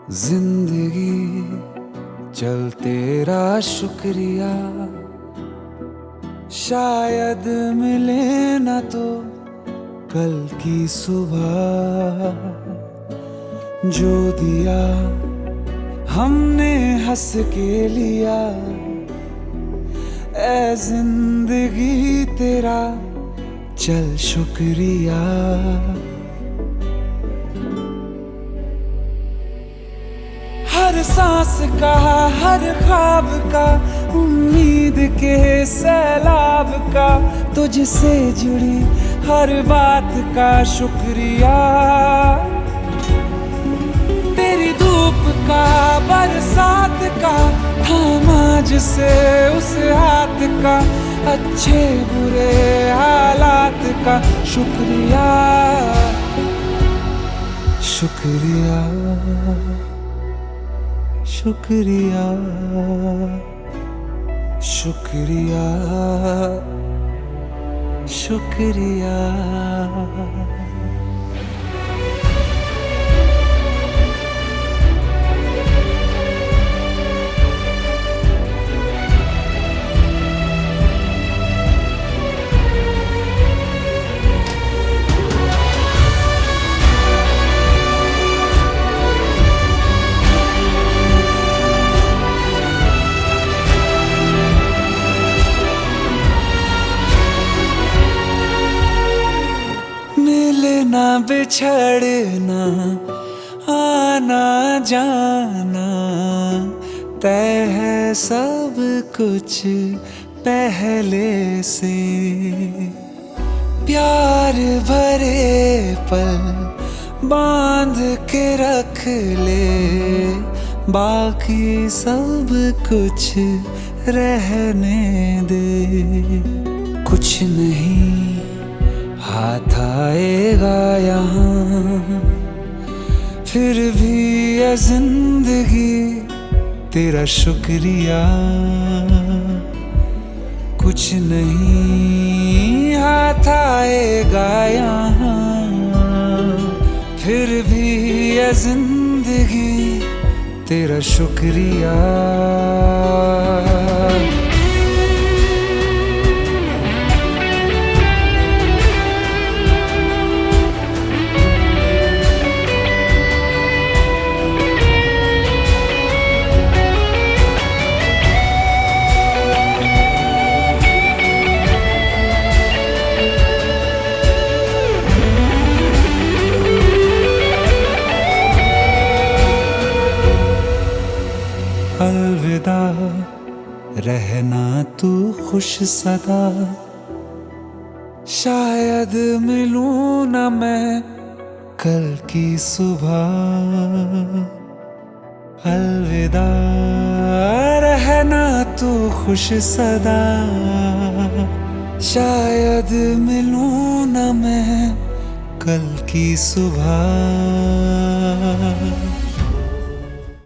जिंदगी चल तेरा शुक्रिया, शायद मिले ना तो कल की सुबह। जो दिया हमने हंस के लिया, ऐ जिंदगी तेरा चल शुक्रिया। हर सांस का, हर ख्वाब का, उम्मीद के सैलाब का, तुझसे जुड़ी हर बात का शुक्रिया। तेरी धूप का, बरसात का, थामा जिसे उस हाथ का, अच्छे बुरे हालात का शुक्रिया। शुक्रिया शुक्रिया शुक्रिया शुक्रिया। मिलना बिछड़ना, आना जाना, तय है सब कुछ पहले से। प्यार भरे पल बांध के रख ले, बाकी सब कुछ रहने दे। कुछ नहीं हाथ आएगा यहाँ, फिर भी ये जिंदगी तेरा शुक्रिया। कुछ नहीं हाथ आएगा यहाँ, फिर भी ये जिंदगी तेरा शुक्रिया। अलविदा, रहना तू खुश सदा, शायद मिलूं ना मैं कल की सुबह। अलविदा, रहना तू खुश सदा, शायद मिलूं ना मैं कल की सुबह। अलविदा, रहना तू खुश सदा, शायद मिलूं ना मैं कल की सुबह। शायद मिलूं ना मैं कल की सुबह।